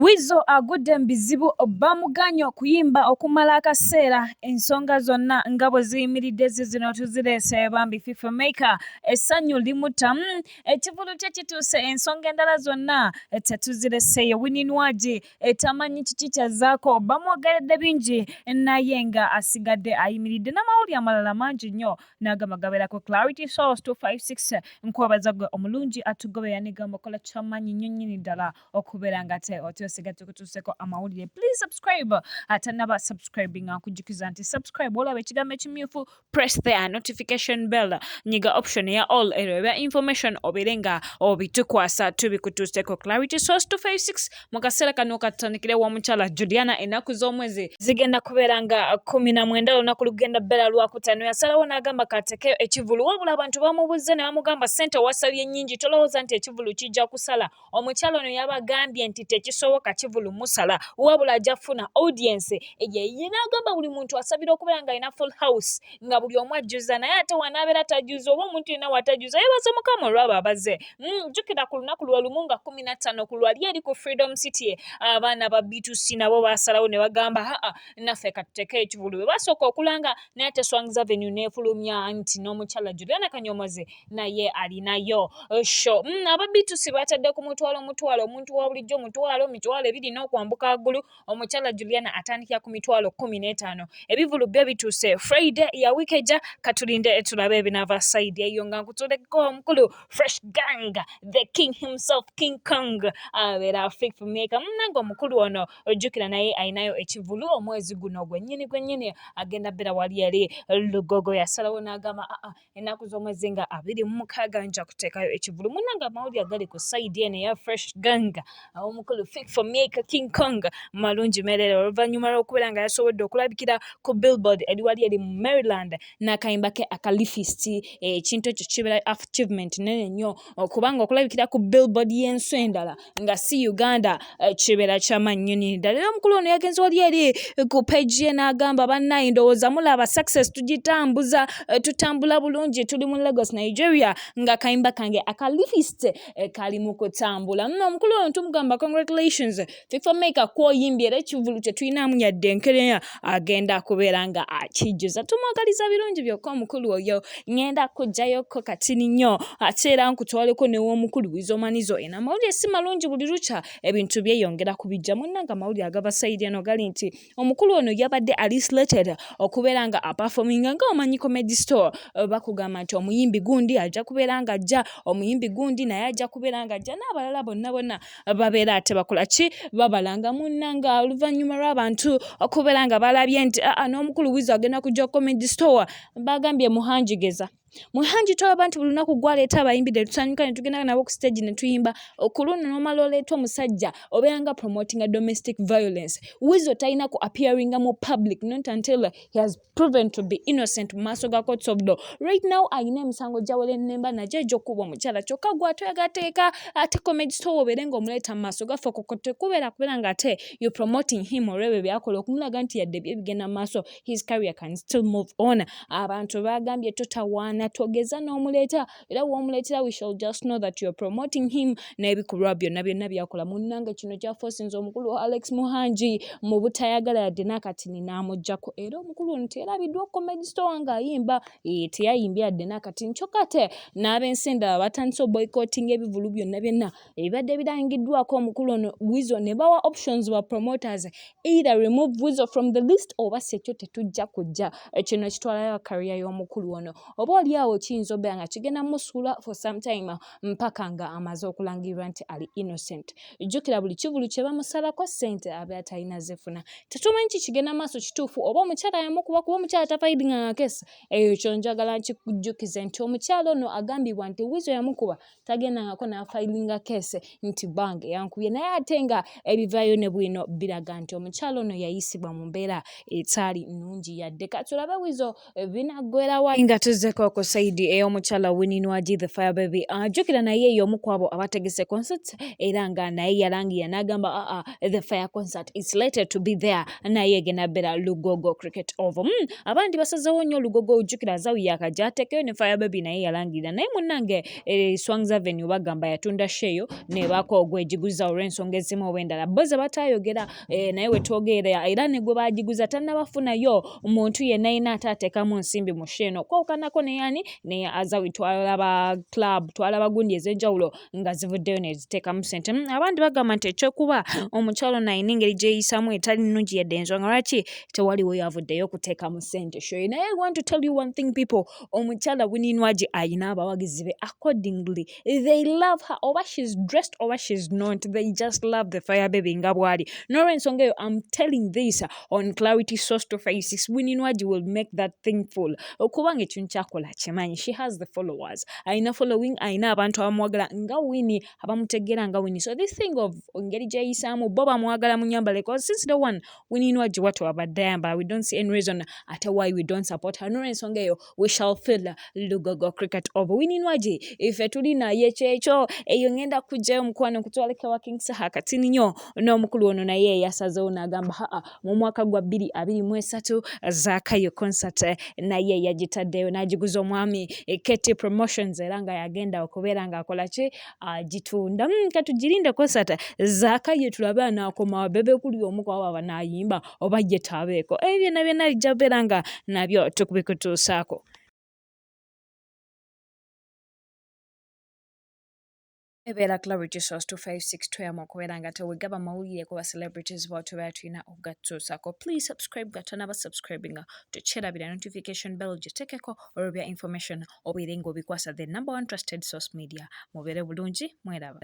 Weasal agudde mu bizibu bamuganye okuyimba okumala akaseera ensonga zonna nga bwe ziyimiridde zino tuzireese bambi FIFA maker essanyu limutta ekivulu kye kituuse ensonga endala zonna tetuzireseeyo Winnie nwagi etamanyi kiki kyazzaako bamwogeredde bingi naye nga asigadde ayimiridde n'amawulire amalala mangi nnyo n'agamba gabeerako Clarity Source 256 nkwebaza gwe omulungi atugobera n'egamba okola ky'amaanyi nnyo nnyini ddala okubeera nga siga tukutuuseko amawulire. Please subscribe. Atanaba subscribing nkujjukiza nti subscribe olaba ekigambo ekimyufu press the notification bell nyiga option ya all eba information obeere nga obitukwasa tubikutuuseko. Clarity Source 256 mu kaseera kano katandikire wa mukyala Juliana ennaku z'omwezi zigenda kubeera nga 19 olunaku lugenda bbera lwakutaano yasalawo n'agamba katekeyo ekivulu wabula abantu bamubuze ne bamugamba ssente wasabye nnyingi tolowooza nti ekivulu kijja kusala. Omukyala ono yabagambye nti tekisoboka kivulu musala wabula ajja funa audience n'agamba buli muntu asabira okubeera nga alina full house nga buli omu ajjuza naye ate wanaabeera tajjuza oba omuntu yenna watajjuza yebaza mukama olwaba abaze. Jjukira ku lunaku lwe lumu nga 15 ku lwali eri ku Freedom City abaana ba B2C nabo baasalawo ne bagamba naffe katuteeke ekivulu bwe basooka okulanga naye ate Swangs Avenue neefulumya nti n'omukyala Juliana kanyomozi naye alinayo show. Aba B2C batadde ku mutwalo omuntu wa bulijjo mitwalo ebiri n'okwambuka waggulu omukyala Juliana atandikira ku mitwalo 15 ebivulu byo bituuse Friday ya wiiki ejja katulinde tulabe ebinaava side eyo nga nkutuleko omukulu fresh gang the king himself King Kong abeera FIFA maker nga omukulu ono ojjukira naye ayinayo ekivulu omwezi guno gwennyini agenda bbera wali eri Lugogo yasalawo n'agamba ennaku z'omwezi nga 26 nja kuteekayo ekivulu munnanga amawulire agali ku side eno eya fresh gang omukulu FIFA maker King Kong malungi merere oluvannyuma lw'okubeera nga yasobodde okulabikira ku billboard eri wali eri mu Maryland n'akayimba ke akalifist ekintu ekyo kibeera achievement nene nnyo okubanga okulabikira ku billboard y'ensi endala nga si Uganda kibeera ky'amaanyi nnyo ddala. Era omukulu ono yagenze wali eri ku page ye n'agamba banaaaye ndowooza mulaba success tugitambuza tutambula bulungi tuli mu Lagos Nigeria nga akayimba kange akalifist kali mu kutambula. Omukulu ono tumugamba congratulations FIFA maker kwoyimbye era ekivulu tetulinamu yadde enkereya agenda kubeera nga akijjuza. Tumwagaliza birungi byokka omukulu oyo ngenda kujjayoko katini nnyo ate era nkutwaleko new'omukulu wizomanizo ena amawulire si malungi buli lukya ebintu byeyongera kubijja munnanga amawulire agaba sayidi eno gali nti omukulu ono yabadde alislated okubeera nga aperforminga nga omanyi comedy store bakugamba nti omuyimbi gundi ajja kubeera nga ajja omuyimbi gundi naye ajja kubeera nga ajja n'abalala bonna babeera ate bakola ki babalanga munnanga oluvannyuma lw'abantu okubeera nga balabye nti n'omukulu Weasal agenda kujja comedy store bagambye muhanjigeza muhanji tolaba nti buli lunaku gwaleeta abayimbi ne tusanyuka ne tugenda nabo ku stage ne tuyimba okuluna n'omala oleeta omusajja obeera nga promoting a domestic violence. Weasal talina ku appearinga mu public not until he has proven to be innocent mu maaso ga courts of law. Right now ayina emisango gyawole nnemba nagyo egy'okuba omukyala kyokka gwe atwegateeka ate comedy store obeere ng'omuleeta mu maaso gaffe kubeera nga ate you promoting him olw'ebyo byakola okumulaga nti yadde bye bigenda mu maaso his career can still move on. Abantu bagambye totawaana togeza n'omuleeta era w'omuleetera we shall just know that you're promoting him n'ebikolwa byonna byakola munnanga kino kyafosinza omukulu Alex Muhanji mu butayagala yadde n'akatini n'amuggyako era omukulu ono terabiddwa comedy store ng'ayimba teyayimbye yadde n'akatini kyokka ate n'ab'ensi endala batandise boycotting ebivulu byonna ebibadde birangiddwako omukulu ono Weasal ne bawa options ba promoters either remove Weasal from the list oba sekyo tetujja kujja kino kitwalayo career y'omukulu ono oba awo kiyinza obeera nga kigenda musuula for some time mpaka nga amaze okulangirwa nti ali innocent. Jjukira buli kivulu kye bamusalako ssente abeera talina zifuna. Tetumanyi kigenda maaso kituufu oba omukyala yamukuba kuba omukyala tafayidinga nga kesi eyo kyo njagala nkikujjukize nti omukyala ono agambibwa nti Weasal yamukuba tagendangako n'afayidinga kesi nti bange yankubye naye ate nga ebivaayo ne bwino biraga nti omukyala ono yayisibwa mu mbeera etaali nnungi yadde katulabe Weasal binaggwera wa nga tuzzeko ku side ey'omukyala Winnie Nwagi the fire baby ajjukira naye y'omu ku abo abategese concert era nga naye yalangira n'agamba the fire concert is slated to be there naye egenda beera Lugogo cricket over abandi basazeewo nnyo Lugogo ojjukira Azawi yakajja ne fire baby naye yalangira naye munnange Swangs Avenue bagamba yatunda sheeyo ne baako ogwegiguza olw'ensonga ezimu oba endala bo ze bataayogera naye wetwogerera era ne gwe baagiguza tannabafunayo omuntu yenna yina ataateekamu nsimbi mu sheeno kwawukanako neyani ne Azawi twalaba club twalaba gundi ez'enjawulo nga zivuddeyo ne ziteekamu ssente abandi bagamba nti ekyokuba omukyalo nayina engeri gyeyisaamu etali nnungi yadde ensonga lwaki tewaliwo yavuddeyo kuteekamu ssente shoyo naye I want to tell you one thing people omukyala Winnie Nwagi ayina abawagizi be accordingly they love her oba she's dressed oba she's not they just love the fire baby nga bwali n'olw'ensonga eyo I'm telling this on Clarity Source 256 Winnie Nwagi will make that thing full okubanga ekintu kyakola kimanyi she has the followers ayina following ayina abantu abamwagala nga Winnie abamutegeera nga Winnie so this thing of ngeri gyeyisaamu bo bamwagala munyambala because since the one Winnie Nwagi watu abadde ayambala we don't see any reason ate why we don't support her n'olw'ensonga eyo we shall fill Lugogo cricket over Winnie Nwagi ife tuli naye kyekyo eyo ngenda kujjayo mukwano kutwaleka wa King Saha katini nnyo n'omukulu ono naye yasazeewo n'agamba mu mwaka gwa 2023 Zakayo concert naye yagitaddeyo n'agiguza omwami Keti Promotions era nga yagenda okubeera ng'akola ki agitunda katugirinde concert Zakayo tulabe anaakoma bebe kuli omu ku abo banaayimba oba ye taabeeko ebyo byonna bijja beera nga nabyo tukubikutuusaako. Ebeera Clarity Source 256 tweyamu okubeera nga tewegaba mawulire ku ba celebrities bwatu beera tulina okugatuusaako. Please subscribe gatanaba subscribinga tukyerabira notification bell gitekeko olw'ebya information obeere ng'obikwasa the number one trusted source media mubeere bulungi mweraba.